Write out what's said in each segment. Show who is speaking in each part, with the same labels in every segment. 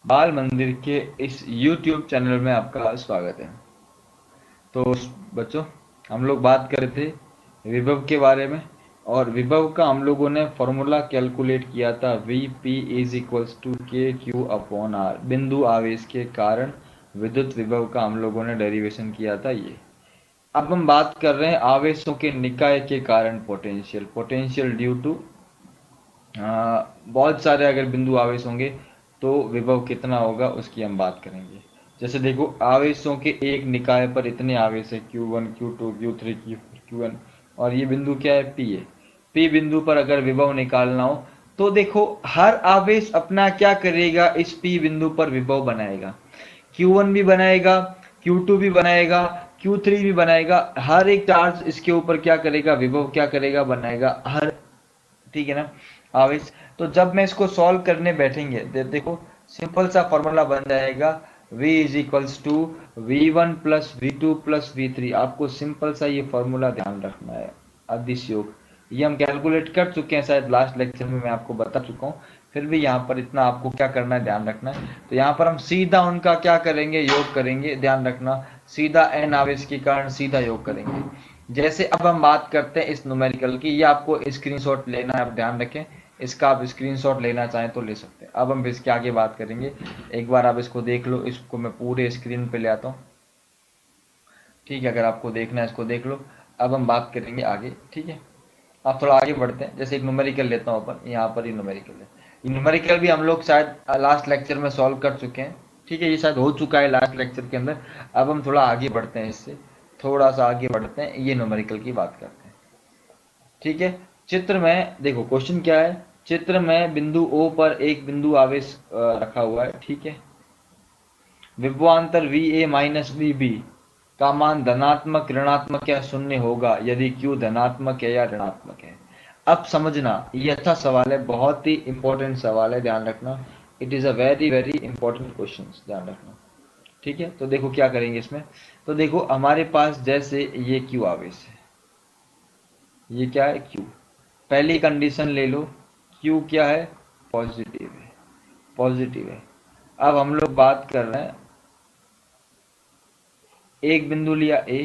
Speaker 1: बाल मंदिर के इस YouTube चैनल में आपका स्वागत है। तो बच्चों, हम लोग बात कर रहे थे विभव के बारे में, और विभव का हम लोगों ने फॉर्मूला कैलकुलेट किया था। V P is equals to K Q upon R. बिंदु आवेश के कारण विद्युत विभव का हम लोगों ने डेरिवेशन किया था ये। अब हम बात कर रहे हैं आवेशों के निकाय के कारण पोटेंशियल। पोटेंशियल ड्यू टू बहुत सारे अगर बिंदु आवेश होंगे तो विभव कितना होगा उसकी हम बात करेंगे। जैसे देखो, आवेशों के एक निकाय पर इतने आवेश है Q1 Q2 Q3 Q4 Qn, और ये बिंदु क्या है, P है। P बिंदु पर अगर विभव निकालना हो तो देखो, हर आवेश अपना क्या करेगा, इस P बिंदु पर विभव बनाएगा। Q1 भी बनाएगा, Q2 भी बनाएगा, Q3 भी बनाएगा। हर एक चार्ज इसके ऊपर क्या करेगा, विभव क्या करेगा, बनाएगा हर। ठीक है ना, आवेश। तो जब मैं इसको सॉल्व करने बैठेंगे देखो, सिंपल सा फॉर्मूला बन जाएगा। V is equals to V1 plus V2 plus V3। आपको सिंपल सा ये फॉर्मूला ध्यान रखना है, अदिश योग। ये हम कैलकुलेट कर चुके हैं शायद लास्ट लेक्चर में, मैं आपको बता चुका हूँ। फिर भी यहाँ पर इतना आपको क्या करना है, ध्यान रखना है। तो यहाँ पर हम सीधा उनका क्या करेंगे, योग करेंगे। ध्यान रखना, सीधा n आवेश के कारण सीधा योग करेंगे। जैसे अब हम बात करते हैं इस न्यूमेरिकल की, ये आपको स्क्रीनशॉट लेना है, आप ध्यान रखें। इसका आप स्क्रीनशॉट लेना चाहें तो ले सकते हैं। अब हम इसके आगे बात करेंगे। एक बार आप इसको देख लो, इसको मैं पूरे स्क्रीन पे ले आता हूँ। ठीक है, अगर आपको देखना है इसको देख लो। अब हम बात करेंगे आगे, ठीक है। आप थोड़ा आगे बढ़ते हैं। जैसे एक न्यूमेरिकल लेता हूँ अपन, यहाँ पर ही न्यूमेरिकल है। ये न्यूमेरिकल भी हम लोग शायद लास्ट लेक्चर में सॉल्व कर चुके हैं। ठीक है, ये शायद हो चुका है लास्ट लेक्चर के अंदर। अब हम थोड़ा आगे बढ़ते हैं, इससे थोड़ा सा आगे बढ़ते हैं, ये न्यूमेरिकल की बात करते हैं। ठीक है, चित्र में देखो क्वेश्चन क्या है। चित्र में बिंदु O पर एक बिंदु आवेश रखा हुआ है। ठीक है, विभवांतर VA माइनस VB का मान धनात्मक, ऋणात्मक या शून्य होगा यदि Q धनात्मक है या ऋणात्मक है। अब समझना, ये अच्छा सवाल है, बहुत ही इंपॉर्टेंट सवाल है, ध्यान रखना। It is a very very important question, ध्यान रखना। ठीक है, तो देखो क्या करेंगे इसमें। तो देखो, हमारे पास जैसे ये Q आवेश है, ये क्या है, Q। पहली कंडीशन ले लो, Q क्या है, पॉजिटिव है, पॉजिटिव है। अब हम लोग बात कर रहे हैं, एक बिंदु लिया A,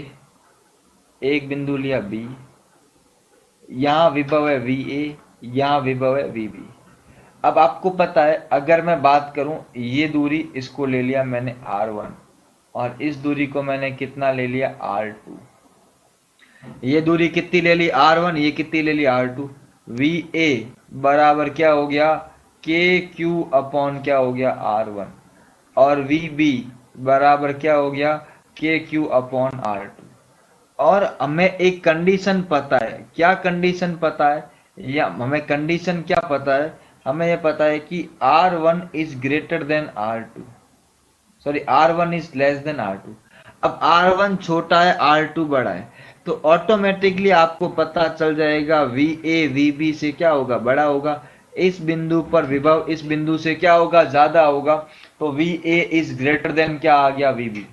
Speaker 1: एक बिंदु लिया B, यहाँ विभव है VA, यहाँ विभव है VB। अब आपको पता है, अगर मैं बात करूं, ये दूरी इसको ले लिया मैंने R1, और इस दूरी को मैंने कितना ले लिया, R2। ये दूरी कितनी ले ली, R1, ये कितनी ले ली, R2। VA बराबर क्या हो गया, KQ अपॉन क्या हो गया, R1। और VB बराबर क्या हो गया, KQ अपॉन R2। और हमें एक कंडीशन पता है, क्या कंडीशन पता है, या हमें कंडीशन क्या पता है, हमें यह पता है कि R1 is greater than R2, sorry R1 is less than R2। अब R1 छोटा है, R2 बड़ा है, तो ऑटोमेटिकली आपको पता चल जाएगा VA VB से क्या होगा, बड़ा होगा। इस बिंदु पर विभव इस बिंदु से क्या होगा, ज्यादा होगा। तो VA इज ग्रेटर देन क्या आ गया, VB।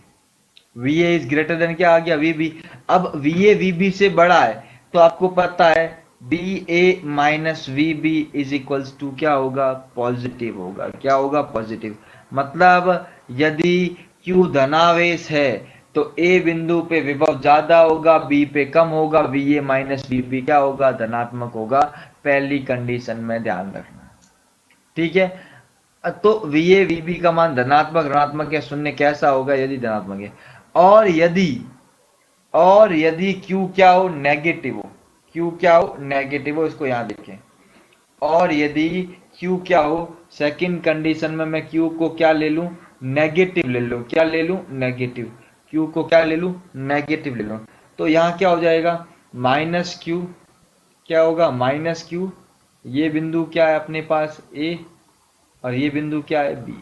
Speaker 1: VA is greater than क्या आ गया, VB। अब VA VB से बड़ा है, तो आपको पता है BA minus VB is equals to क्या होगा, पॉजिटिव होगा। क्या होगा, पॉजिटिव। मतलब यदि Q धनावेश है तो A बिंदु पे विभव ज्यादा होगा, B पे कम होगा, VA माइनस VB क्या होगा, धनात्मक होगा। पहली कंडीशन में ध्यान रखना। ठीक है, तो VA VB का मान धनात्मक, ऋणात्मक या शून्य कैसा होगा, यदि धनात्मक है। और यदि Q क्या हो, नेगेटिव हो, Q क्या हो, नेगेटिव हो, इसको यहां देखें। और यदि Q क्या हो, सेकंड कंडीशन में मैं Q को क्या ले लूं, नेगेटिव ले लूं। क्या ले लूं, नेगेटिव। Q को क्या ले लूं, नेगेटिव ले लूं। तो यहां क्या हो जाएगा, माइनस Q। क्या होगा, माइनस Q। ये बिंदु क्या है अपने पास, A, और ये बिंदु क्या है, B।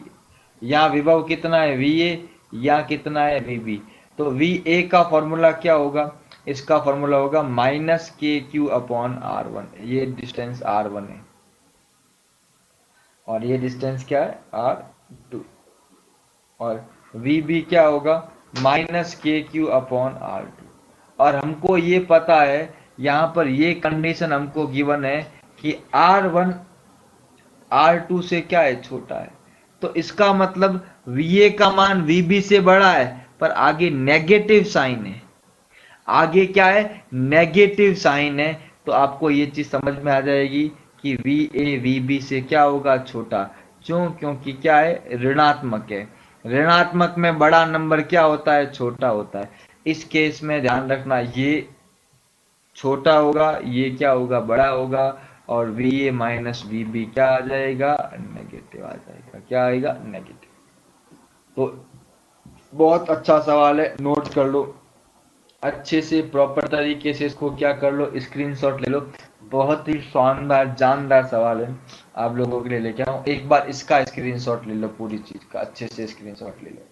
Speaker 1: यहाँ विभव कितना है, VA, यहाँ कितना है, VB। तो VA का फॉर्मूला क्या होगा, इसका फॉर्मूला होगा माइनस KQ अपॉन R1। ये डिस्टेंस R1 है, और ये डिस्टेंस क्या है, R2। और VB क्या होगा, माइनस KQ अपॉन R2। और हमको ये पता है, यहाँ पर ये कंडीशन हमको गिवन है कि R1 R2 से क्या है, छोटा है। तो इसका मतलब VA का मान VB से बड़ा है, पर आगे नेगेटिव साइन है, आगे क्या है, नेगेटिव साइन है। तो आपको ये चीज समझ में आ जाएगी कि VA VB से क्या होगा, छोटा। क्यों? क्योंकि क्या है, ऋणात्मक है। ऋणात्मक में बड़ा नंबर क्या होता है, छोटा होता है। इस केस में ध्यान रखना, ये छोटा होगा, ये क्या होगा, बड़ा होगा। और VA माइनस VB क्या आ जाएगा, नेगेटिव आ जाएगा। क्या आएगा, नेगेटिव। तो बहुत अच्छा सवाल है, नोट कर लो अच्छे से, प्रॉपर तरीके से इसको क्या कर लो, स्क्रीनशॉट ले लो। बहुत ही शानदार जानदार सवाल है, आप लोगों के लिए लेके आऊं। एक बार इसका स्क्रीनशॉट ले लो, पूरी चीज का अच्छे से स्क्रीनशॉट ले लो,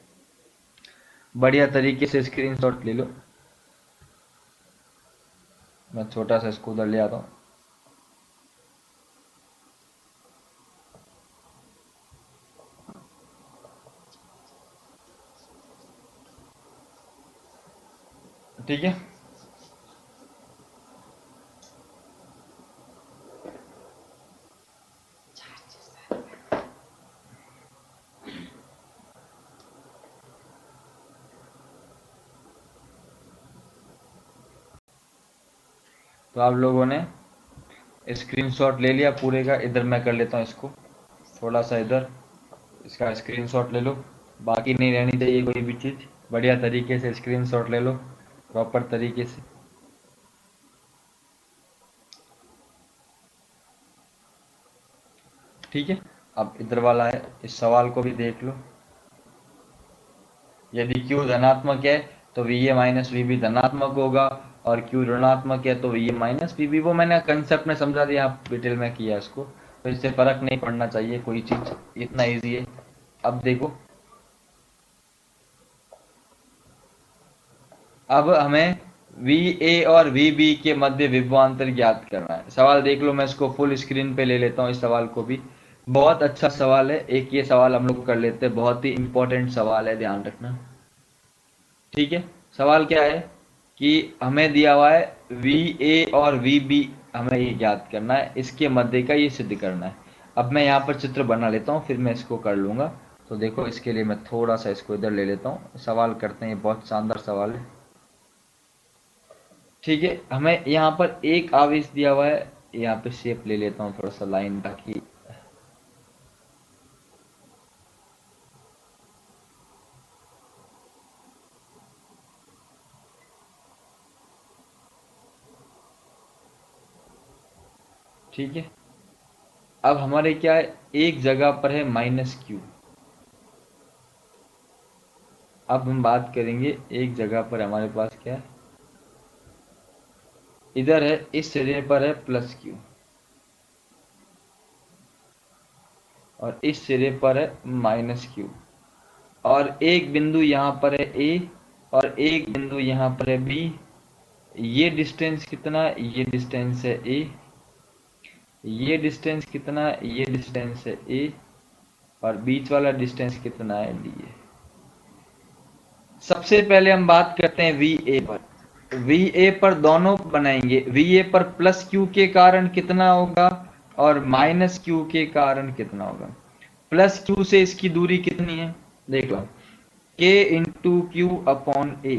Speaker 1: बढ़िया तरीके से स्क्रीनशॉट ले लो। मैं छोटा सा इसको उधर ले आता हूँ। ठीक है, तो आप लोगों ने स्क्रीनशॉट ले लिया पूरे का। इधर मैं कर लेता हूँ इसको थोड़ा सा, इधर इसका स्क्रीनशॉट ले लो। बाकी नहीं रहनी चाहिए कोई भी चीज़, बढ़िया तरीके से स्क्रीनशॉट ले लो प्रॉपर तरीके से। ठीक है, अब इधर वाला है, इस सवाल को भी देख लो। यदि Q धनात्मक है तो VA माइनस VB धनात्मक होगा, और Q ऋणात्मक है तो VA माइनस VB। वो मैंने कंसेप्ट में समझा दिया, आप डिटेल में किया इसको, तो इससे फर्क नहीं पड़ना चाहिए कोई चीज, इतना इजी है। अब देखो, अब हमें VA और VB के मध्य विभवांतर ज्ञात करना है। सवाल देख लो, मैं इसको फुल स्क्रीन पे ले लेता हूँ इस सवाल को भी। बहुत अच्छा सवाल है, एक ये सवाल हम लोग कर लेते हैं, बहुत ही इंपॉर्टेंट सवाल है, ध्यान रखना। ठीक है, सवाल क्या है कि हमें दिया हुआ है VA और VB, हमें ये ज्ञात करना है, इसके मध्य का ये सिद्ध करना है। अब मैं यहाँ पर चित्र बना लेता हूँ, फिर मैं इसको कर लूंगा। तो देखो, इसके लिए मैं थोड़ा सा इसको इधर ले लेता हूँ, सवाल करते हैं, ये बहुत शानदार सवाल है। ठीक है, हमें यहाँ पर एक आवेश दिया हुआ है, यहाँ पे शेप ले लेता हूँ थोड़ा सा लाइन, ताकि ठीक है। अब हमारे क्या है, एक जगह पर है -Q। अब हम बात करेंगे, एक जगह पर हमारे पास क्या है, इधर है, इस सिरे पर है +Q, और इस सिरे पर है -Q, और एक बिंदु यहाँ पर है A, और एक बिंदु यहाँ पर है B। ये डिस्टेंस कितना है, ये डिस्टेंस है A। ये डिस्टेंस कितना है, ये डिस्टेंस है A, और बीच वाला डिस्टेंस कितना है, D है। सबसे पहले हम बात करते हैं VA पर। VA पर दोनों बनाएंगे, VA पर +Q के कारण कितना होगा, और -Q के कारण कितना होगा। +Q से इसकी दूरी कितनी है, देख लो, K into Q upon A,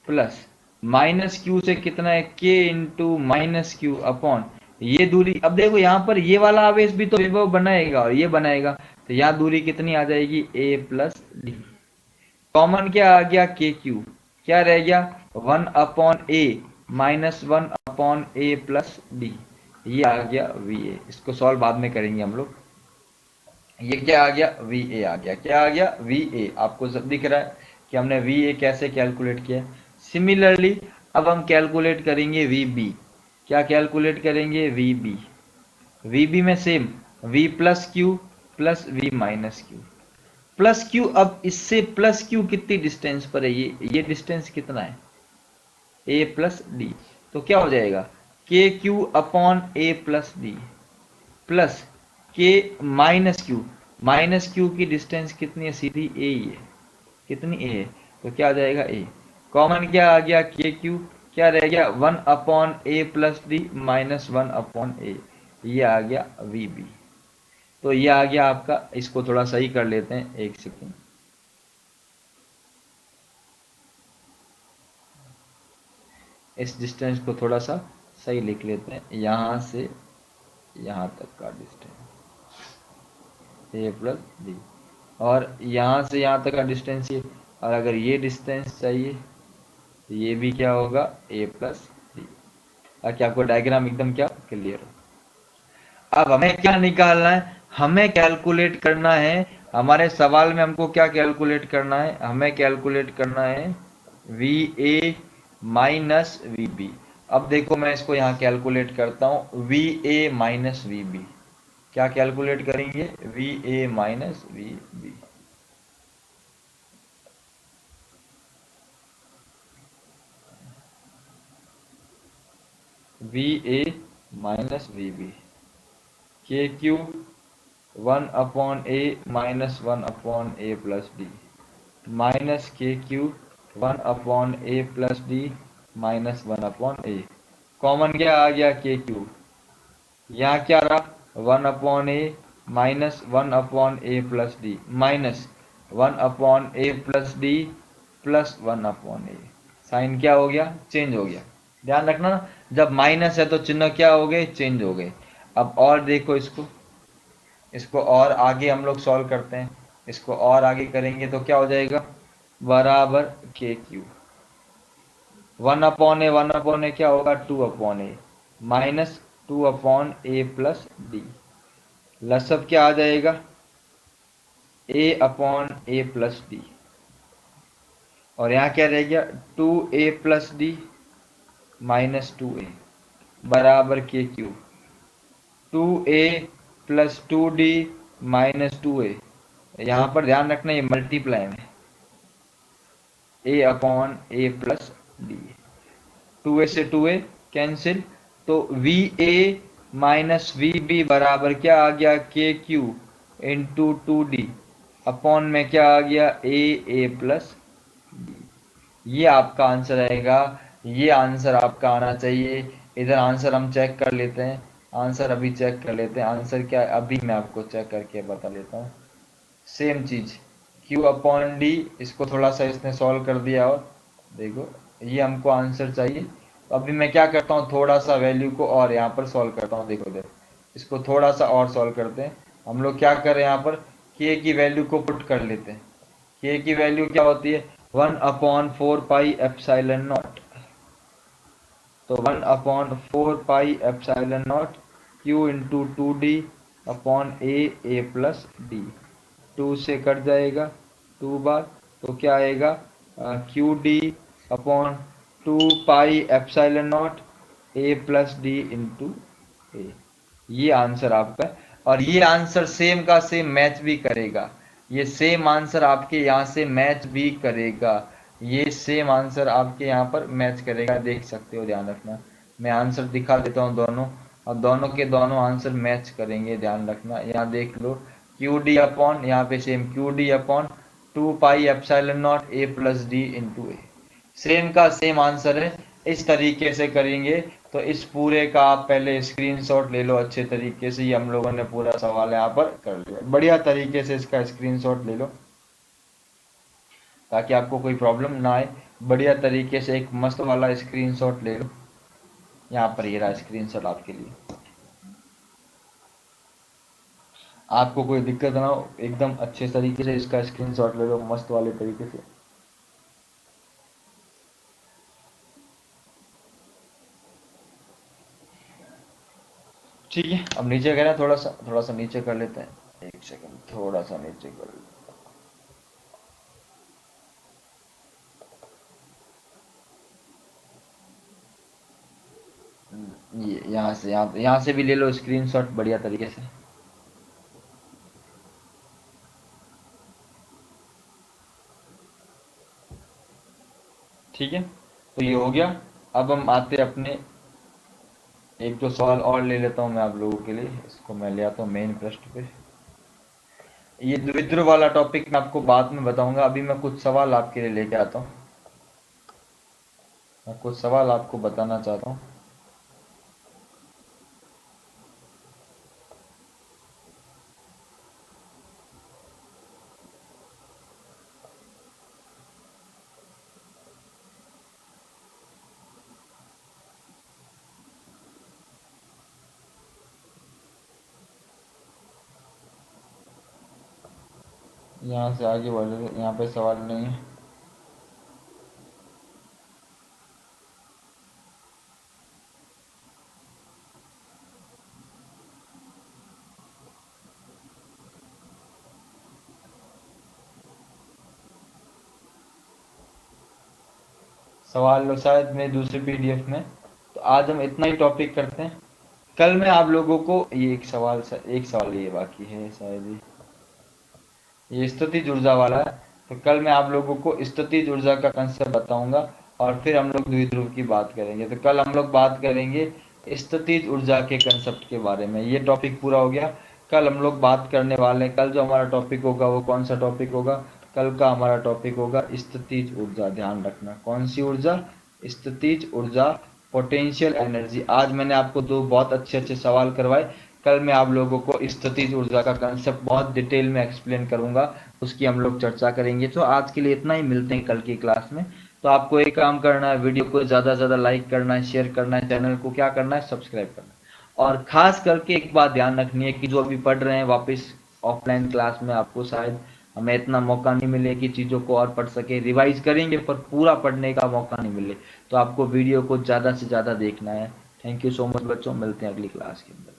Speaker 1: plus -Q से कितना है, K इंटू -Q अपॉन ये दूरी। अब देखो, यहाँ पर ये वाला आवेश भी तो विभव बनाएगा और ये बनाएगा, तो यहाँ दूरी कितनी आ जाएगी, A प्लस D। कॉमन क्या आ गया, KQ, क्या रह गया, 1/A -1/A प्लस D। ये आ गया VA। इसको सॉल्व बाद में करेंगे हम लोग। ये क्या आ गया, VA आ गया। क्या आ गया, VA। आपको सब दिख रहा है कि हमने VA कैसे कैलकुलेट किया। सिमिलरली अब हम कैलकुलेट करेंगे VB। क्या कैलकुलेट करेंगे, VB। VB में same V plus Q plus V minus Q plus Q. अब इससे प्लस क्यू कितनी डिस्टेंस पर है, ये डिस्टेंस कितना है, A प्लस डी। तो क्या हो जाएगा, के Q upon A plus D, plus के माइनस क्यू की डिस्टेंस कितनी है, सीधी A ही है। कितनी A है, तो क्या आ जाएगा, A। कॉमन क्या आ गया, के क्यू, क्या रह गया, 1/A प्लस डी -1/A। ये आ गया VB। तो ये आ गया आपका, इसको थोड़ा सही कर लेते हैं, एक सेकेंड। इस डिस्टेंस को थोड़ा सा सही लिख लेते हैं, यहाँ से यहाँ तक का डिस्टेंस ए प्लस डी, और यहाँ से यहाँ तक का डिस्टेंस ये, और अगर ये डिस्टेंस चाहिए तो ये भी क्या होगा, ए प्लस डी, ताकि आपको डायग्राम एकदम क्या क्लियर हो। अब हमें क्या निकालना है, हमें कैलकुलेट करना है, हमारे सवाल में हमको क्या कैलकुलेट करना है, हमें कैलकुलेट करना है V A minus V B. अब देखो मैं इसको यहाँ कैलकुलेट करता हूँ, V A minus V B, क्या कैलकुलेट करेंगे, V A minus V B. V A minus V B, K Q 1/a minus 1/a plus D, minus K Q 1/a plus D minus 1/a। Common क्या आ गया, K Q, यहाँ क्या रहा 1/a minus 1/a plus D minus 1/a plus D plus 1/a। Sign क्या हो गया, change हो गया। ध्यान रखना ना, जब माइनस है तो चिन्ह क्या हो गए, चेंज हो गए। अब और देखो इसको, इसको और आगे हम लोग सॉल्व करते हैं, इसको और आगे करेंगे तो क्या हो जाएगा, बराबर के क्यू 1/a क्या होगा 2/a minus 2/a plus D, लसब क्या आ जाएगा, a/a प्लस डी, और यहाँ क्या रह गया 2a plus D minus 2a बराबर के Q 2a plus 2d minus 2a। यहाँ पर ध्यान रखना ये मल्टीप्लाई में, a/a प्लस डी, 2a से 2a कैंसिल, तो V A minus V B बराबर क्या आ गया, K Q into 2d upon में क्या आ गया, ए प्लस डी। ये आपका आंसर आएगा, ये आंसर आपका आना चाहिए। इधर आंसर हम चेक कर लेते हैं, आंसर अभी चेक कर लेते हैं, आंसर क्या है अभी मैं आपको चेक करके बता लेता हूँ। सेम चीज Q अपॉन डी, इसको थोड़ा सा इसने सॉल्व कर दिया, और देखो ये हमको आंसर चाहिए। तो अभी मैं क्या करता हूँ, थोड़ा सा वैल्यू को और यहाँ पर सॉल्व करता हूँ, देखो देखो इसको थोड़ा सा और सॉल्व करते हैं। हम लोग क्या करें, यहाँ पर K की वैल्यू को पुट कर लेते हैं। K की वैल्यू क्या होती है 1/4πε0, तो 1/4πε0 Q इंटू 2d अपॉन ए प्लस डी, 2 से कट जाएगा 2 बार, तो क्या आएगा क्यू डी अपॉन 2πε0 ए प्लस डी इंटू ए। ये आंसर आपका है, और ये आंसर सेम का सेम मैच भी करेगा, ये सेम आंसर आपके यहाँ से मैच भी करेगा, ये सेम आंसर आपके यहाँ पर मैच करेगा, देख सकते हो, ध्यान रखना। मैं आंसर दिखा देता हूँ दोनों, अब दोनों के दोनों आंसर मैच करेंगे, ध्यान रखना। यहाँ देख लो क्यू डी अपॉन, यहाँ पे सेम क्यू डी अपॉन 2πε0 ए प्लस डी इंटू ए, सेम का सेम आंसर है। इस तरीके से करेंगे तो इस पूरे का आप पहले स्क्रीनशॉट ले लो अच्छे तरीके से, ये हम लोगों ने पूरा सवाल यहाँ पर कर लिया, बढ़िया तरीके से इसका स्क्रीनशॉट ले लो ताकि आपको कोई प्रॉब्लम ना आए। बढ़िया तरीके से एक मस्त वाला स्क्रीनशॉट ले लो, यहाँ पर ये रहा स्क्रीनशॉट आपके लिए, आपको कोई दिक्कत ना हो, एकदम अच्छे तरीके से इसका स्क्रीनशॉट ले लो मस्त वाले तरीके से। ठीक है, अब नीचे करें, थोड़ा सा नीचे कर लेते हैं, एक सेकंड थोड़ा सा नीचे कर लेते हैं। ये यहाँ से भी ले लो स्क्रीनशॉट बढ़िया तरीके से। ठीक है, तो ये हो गया। अब हम आते अपने एक दो सवाल और ले लेता हूँ मैं आप लोगों के लिए, इसको मैं ले आता हूँ मेन पृष्ठ पे। ये द्विध्रुव वाला टॉपिक मैं आपको बाद में बताऊंगा, अभी मैं कुछ सवाल आपके लिए लेके आता हूँ, मैं कुछ सवाल आपको बताना चाहता हूँ। यहाँ से आगे बढ़े, यहाँ पे सवाल नहीं है। सवाल लो शायद मेरे दूसरे पीडीएफ में। तो आज हम इतना ही टॉपिक करते हैं। कल मैं आप लोगों को ये एक सवाल ये बाकी है शायद, ये स्थितिज ऊर्जा वाला है। तो कल मैं आप लोगों को स्थितिज ऊर्जा का कंसेप्ट बताऊंगा और फिर हम लोग द्विध्रुव की बात करेंगे। तो कल हम लोग बात करेंगे स्थितिज ऊर्जा के कंसेप्ट के बारे में। ये टॉपिक पूरा हो गया। कल हम लोग बात करने वाले हैं, कल जो हमारा टॉपिक होगा वो कौन सा टॉपिक होगा? कल का हमारा टॉपिक होगा स्थितिज ऊर्जा। ध्यान रखना, कौन सी ऊर्जा? स्थितिज ऊर्जा, पोटेंशियल एनर्जी। आज मैंने आपको दो बहुत अच्छे अच्छे सवाल करवाए। कल मैं आप लोगों को स्थितिज ऊर्जा का कंसेप्ट बहुत डिटेल में एक्सप्लेन करूंगा, उसकी हम लोग चर्चा करेंगे। तो आज के लिए इतना ही, मिलते हैं कल की क्लास में। तो आपको एक काम करना है, वीडियो को ज़्यादा से ज़्यादा लाइक करना है, शेयर करना है, चैनल को क्या करना है, सब्सक्राइब करना है। और खास करके एक बात ध्यान रखनी है कि जो अभी पढ़ रहे हैं वापस ऑफलाइन क्लास में, आपको शायद हमें इतना मौका नहीं मिले कि चीज़ों को और पढ़ सके। रिवाइज करेंगे पर पूरा पढ़ने का मौका नहीं मिले, तो आपको वीडियो को ज़्यादा से ज़्यादा देखना है। थैंक यू सो मच बच्चों, मिलते हैं अगली क्लास के अंदर।